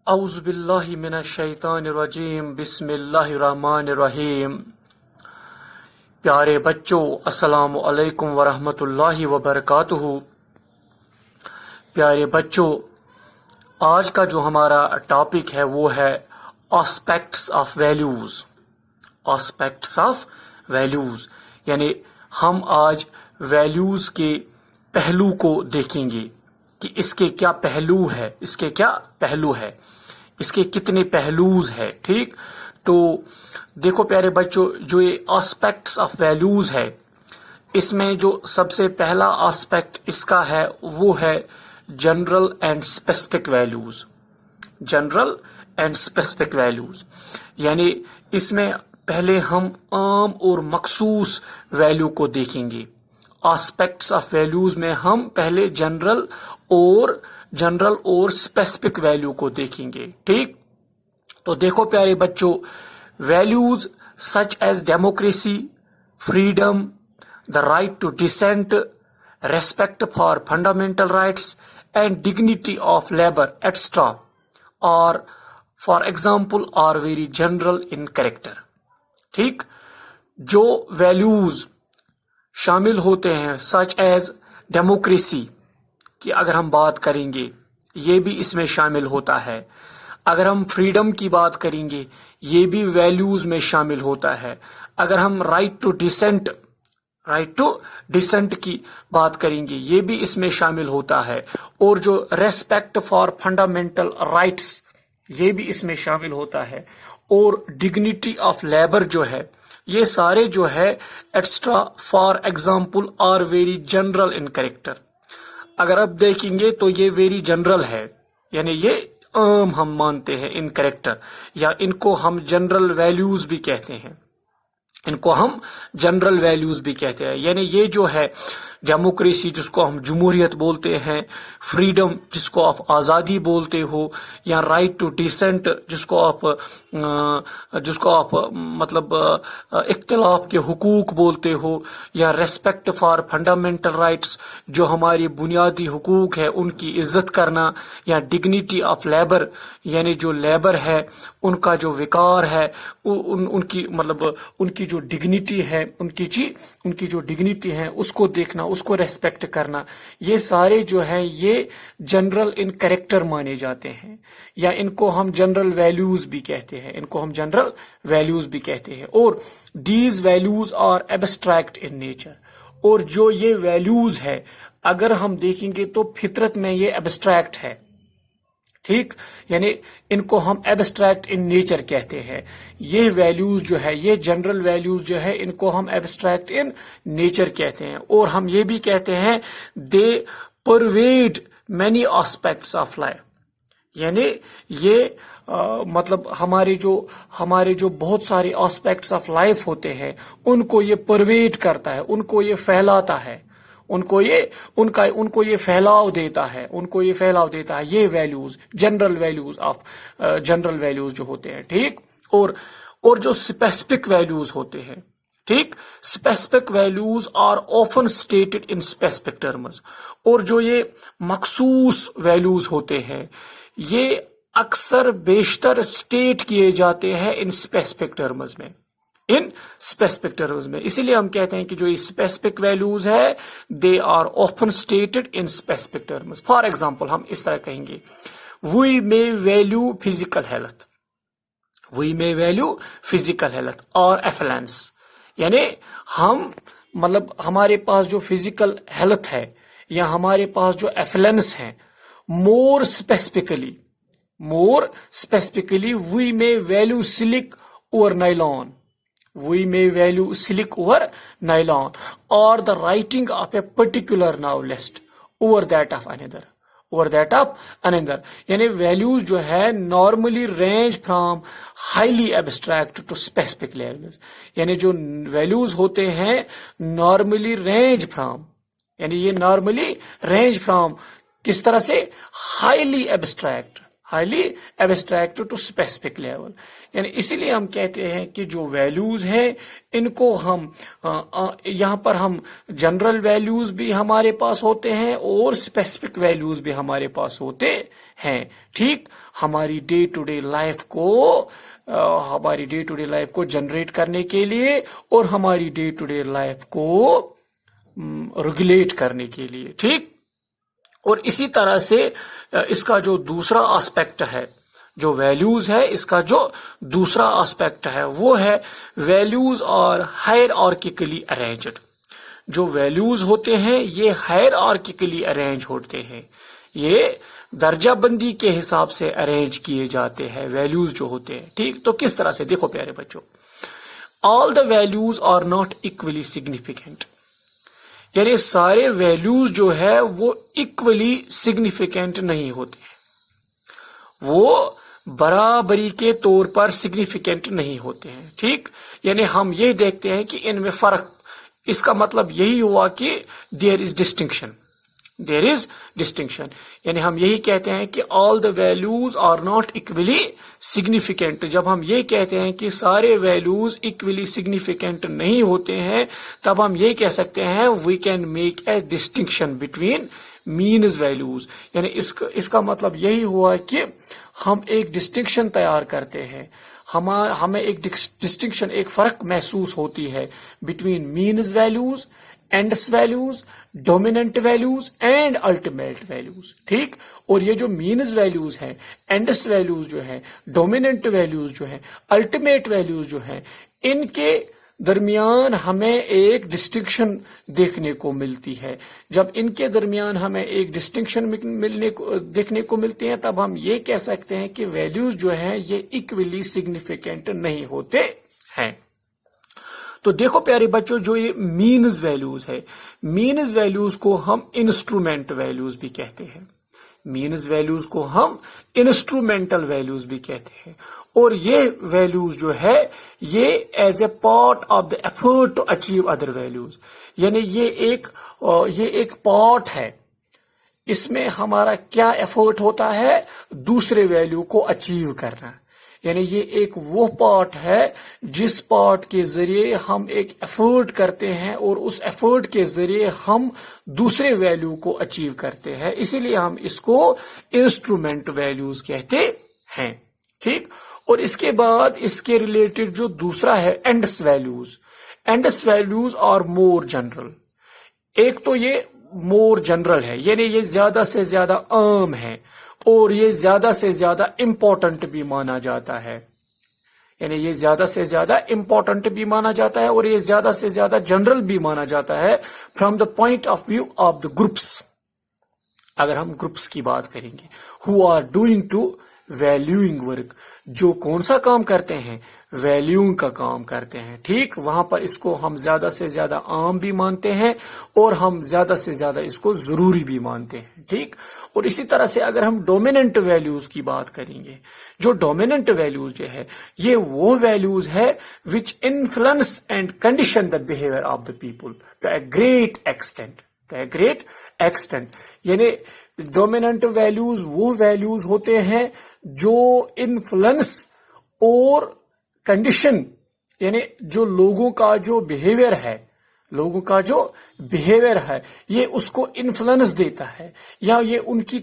اعوذ باللہ من الشیطان الرجیم بسم اللہ الرحمن الرحیم۔ پیارے بچوں، السلام علیکم ورحمۃ اللہ وبرکاتہ۔ پیارے بچوں، آج کا جو ہمارا ٹاپک ہے وہ ہے aspects of values. Aspects of values یعنی ہم آج ویلیوز کے پہلو کو دیکھیں گے کہ اس کے کیا پہلو ہے، اس کے کیا پہلو ہے، اس کے کتنے پہلوز ہے۔ ٹھیک، تو دیکھو پیارے بچوں، جو یہ آسپیکٹس آف ویلیوز ہے، اس میں جو سب سے پہلا آسپیکٹ اس کا ہے وہ ہے general and specific values. General and specific values یعنی اس میں پہلے ہم عام اور مخصوص ویلیو کو دیکھیں گے۔ آسپیکٹس آف ویلیوز میں ہم پہلے جنرل اور اسپیسیفک ویلیو کو دیکھیں گے۔ ٹھیک، تو دیکھو پیارے بچوں، values such as democracy, freedom, the right to dissent, respect for fundamental rights and dignity of labour etcetera اور for example are very general in character. ٹھیک، جو ویلیوز شامل ہوتے ہیں سچ ایز ڈیموکریسی کی اگر ہم بات کریں گے، یہ بھی اس میں شامل ہوتا ہے۔ اگر ہم فریڈم کی بات کریں گے، یہ بھی ویلیوز میں شامل ہوتا ہے۔ اگر ہم رائٹ ٹو ڈسینٹ کی بات کریں گے، یہ بھی اس میں شامل ہوتا ہے۔ اور جو ریسپیکٹ فار فنڈامنٹل رائٹس، یہ بھی اس میں شامل ہوتا ہے۔ اور ڈگنیٹی آف لیبر جو ہے، یہ سارے جو ہے etcetera for example are very general in character. اگر آپ دیکھیں گے تو یہ ویری جنرل ہے، یعنی یہ عام ہم مانتے ہیں ان کریکٹر، یا ان کو ہم جنرل ویلیوز بھی کہتے ہیں۔ ان کو ہم جنرل ویلیوز بھی کہتے ہیں، یعنی یہ جو ہے ڈیموکریسی جس کو ہم جمہوریت بولتے ہیں، فریڈم جس کو آپ آزادی بولتے ہو، یا رائٹ ٹو ڈیسنٹ جس کو آپ مطلب اختلاف کے حقوق بولتے ہو، یا ریسپیکٹ فار فنڈامنٹل رائٹس جو ہماری بنیادی حقوق ہے ان کی عزت کرنا، یا ڈگنیٹی آف لیبر یعنی جو لیبر ہے ان کا جو وقار ہے، ان کی مطلب ان کی جو ڈگنیٹی ہے، ان کی جو ڈگنیٹی ہے اس کو دیکھنا، اس کو ریسپیکٹ کرنا، یہ سارے جو ہیں یہ جنرل ان کریکٹر مانے جاتے ہیں، یا ان کو ہم جنرل ویلیوز بھی کہتے ہیں۔ اور these values are abstract in nature, اور جو یہ ویلیوز ہے اگر ہم دیکھیں گے تو فطرت میں یہ ایبسٹریکٹ ہے۔ ٹھیک، یعنی ان کو ہم ایبسٹریکٹ ان نیچر کہتے ہیں۔ یہ ویلیوز جو ہے، یہ جنرل ویلیوز جو ہے، ان کو ہم ایبسٹریکٹ ان نیچر کہتے ہیں۔ اور ہم یہ بھی کہتے ہیں دے پرویڈ مینی آسپیکٹس آف لائف، یعنی یہ مطلب ہمارے جو بہت سارے آسپیکٹس آف لائف ہوتے ہیں ان کو یہ پرویڈ کرتا ہے، ان کو یہ پھیلاتا ہے، ان کو یہ پھیلاؤ دیتا ہے، یہ ویلیوز جنرل ویلیوز جو ہوتے ہیں۔ ٹھیک، اور جو اسپیسیفک ویلیوز ہوتے ہیں، ٹھیک، specific values are often stated in specific terms, اور جو یہ مخصوص ویلیوز ہوتے ہیں یہ اکثر بیشتر اسٹیٹ کیے جاتے ہیں ان اسپیسیفک ٹرمز میں، اسی لیے ہم کہتے ہیں کہ جو اسپیسیفک ویلیوز ہے they are often stated in specific terms. For example ہم اس طرح کہیں گے we may value physical health اور ایفلنس، یعنی ہم مطلب ہمارے پاس جو فزیکل ہیلتھ ہے یا ہمارے پاس جو ایفلنس ہے، more specifically we may value silk اور nylon, or the writing of a particular novelist over that of another. یعنی ویلیوز جو ہے normally range from highly abstract to specific levels, یعنی جو ویلیوز ہوتے ہیں نارملی رینج فرام کس طرح سے highly highly abstract to specific level. یعنی اسی لیے ہم کہتے ہیں کہ جو ویلیوز ہیں ان کو ہم یہاں پر ہم جنرل ویلیوز بھی ہمارے پاس ہوتے ہیں اور اسپیسیفک ویلیوز بھی ہمارے پاس ہوتے ہیں. ٹھیک، ہماری ڈے ٹو ڈے لائف کو جنریٹ کرنے کے لیے اور ہماری ڈے ٹو ڈے لائف کو ریگولیٹ کرنے کے لیے. ٹھیک، اور اسی طرح سے اس کا جو دوسرا آسپیکٹ ہے جو ویلیوز ہے، اس کا جو دوسرا آسپیکٹ ہے وہ ہے ویلیوز اور ہائرارکیکلی ارینجڈ. جو ویلیوز ہوتے ہیں یہ ہائرارکیکلی ارینج ہوتے ہیں، یہ درجہ بندی کے حساب سے ارینج کیے جاتے ہیں ویلیوز جو ہوتے ہیں. ٹھیک، تو کس طرح سے دیکھو پیارے بچوں، all the values are not equally significant. یعنی سارے ویلیوز جو ہے وہ اکولی سگنیفیکینٹ نہیں ہوتے ہیں، وہ برابری کے طور پر سگنیفیکینٹ نہیں ہوتے ہیں. ٹھیک، یعنی ہم یہ دیکھتے ہیں کہ ان میں فرق، اس کا مطلب یہی ہوا کہ دیر از ڈسٹنکشن. یعنی ہم یہی کہتے ہیں کہ all the values are not equally significant. جب ہم یہ کہتے ہیں کہ سارے ویلیوز اکولی سگنیفیکینٹ نہیں ہوتے ہیں تب ہم یہ کہہ سکتے ہیں we can make a distinction between means values. یعنی اس کا مطلب یہی ہوا کہ ہم ایک ڈسٹنکشن تیار کرتے ہیں، ہمیں ایک ڈسٹنکشن، ایک فرق محسوس ہوتی ہے between means values, ends values, dominant values and ultimate values. ٹھیک، اور یہ جو مینز ویلیوز ہیں، اینڈس ویلیوز جو ہیں، ڈومیننٹ ویلیوز جو ہیں، الٹیمیٹ ویلیوز جو ہیں، ان کے درمیان ہمیں ایک ڈسٹنکشن دیکھنے کو ملتی ہے. جب ان کے درمیان ہمیں ایک ڈسٹنکشن دیکھنے کو ملتی ہے تب ہم یہ کہہ سکتے ہیں کہ ویلیوز جو ہیں یہ اکولی سگنیفیکینٹ نہیں ہوتے ہیں. تو دیکھو پیارے بچوں، جو یہ مینز ویلیوز ہے، مینز ویلیوز کو ہم انسٹرومنٹ ویلیوز بھی کہتے ہیں. مینز ویلیوز کو ہم انسٹرومنٹل ویلیوز بھی کہتے ہیں. اور یہ ویلیوز جو ہے یہ is a part of the effort to achieve other values. یعنی یہ ایک پارٹ ہے، اس میں ہمارا کیا ایفرٹ ہوتا ہے؟ دوسرے ویلیو کو اچیو کرنا. یعنی یہ ایک وہ پارٹ ہے جس پارٹ کے ذریعے ہم ایک ایفرٹ کرتے ہیں اور اس ایفرٹ کے ذریعے ہم دوسرے ویلیو کو اچیو کرتے ہیں، اسی لیے ہم اس کو انسٹرومنٹ ویلیوز کہتے ہیں. ٹھیک، اور اس کے بعد اس کے ریلیٹڈ جو دوسرا ہے ends values. Ends values are more general. ایک تو یہ مور جنرل ہے، یعنی یہ زیادہ سے زیادہ عام ہے اور یہ زیادہ سے زیادہ امپورٹنٹ بھی مانا جاتا ہے. یعنی یہ زیادہ سے زیادہ امپورٹنٹ بھی مانا جاتا ہے اور یہ زیادہ سے زیادہ جنرل بھی مانا جاتا ہے from the point of view of the groups. اگر ہم گروپس کی بات کریں گے who are doing to valuing work, جو کون سا کام کرتے ہیں؟ ویلیوئنگ کا کام کرتے ہیں. ٹھیک، وہاں پر اس کو ہم زیادہ سے زیادہ عام بھی مانتے ہیں اور ہم زیادہ سے زیادہ اس کو ضروری بھی مانتے ہیں. ٹھیک، اور اسی طرح سے اگر ہم ڈومیننٹ ویلیوز کی بات کریں گے، جو ڈومیننٹ ویلیوز جو ہے یہ وہ ویلیوز ہے which influence and condition the behaviour of the people to a great extent. یعنی ڈومیننٹ ویلیوز وہ ویلیوز ہوتے ہیں جو انفلوئنس اور کنڈیشن، یعنی جو لوگوں کا جو بہیویئر ہے یہ اس کو انفلوئنس دیتا ہے، یا یہ ان کی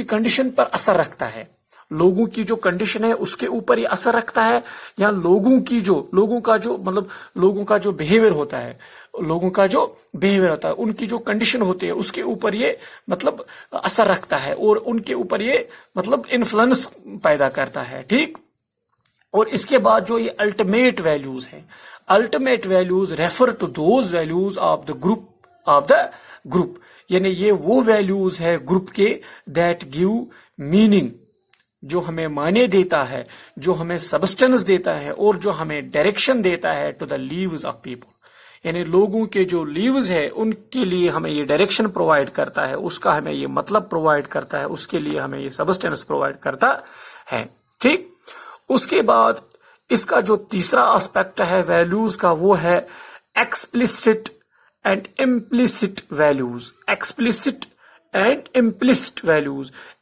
کنڈیشن پر اثر رکھتا ہے. لوگوں کی جو کنڈیشن ہے اس کے اوپر یہ اثر رکھتا ہے، یا لوگوں کا جو بہیویئر ہوتا ہے، ان کی جو کنڈیشن ہوتی ہے اس کے اوپر یہ اثر رکھتا ہے اور ان کے اوپر یہ انفلوئنس پیدا کرتا ہے. ٹھیک، اور اس کے بعد جو یہ الٹیمیٹ ویلیوز ہیں، ultimate values refer to those values of the group. یعنی یہ وہ ویلیوز ہے گروپ کے دیٹ گیو میننگ، جو ہمیں معنی دیتا ہے، جو ہمیں سبسٹنس دیتا ہے اور جو ہمیں ڈائریکشن دیتا ہے to the lives of people. یعنی لوگوں کے جو لیوز ہے ان کے لیے ہمیں یہ ڈائریکشن پرووائڈ کرتا ہے، اس کا ہمیں یہ مطلب پرووائڈ کرتا ہے، اس کے لیے ہمیں یہ سبسٹنس پرووائڈ کرتا ہے. ٹھیک، اس کے بعد اس کا جو تیسرا آسپیکٹ ہے ویلیوز کا وہ ہے explicit and implicit values. Explicit and implicit values.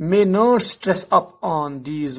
may not stress upon these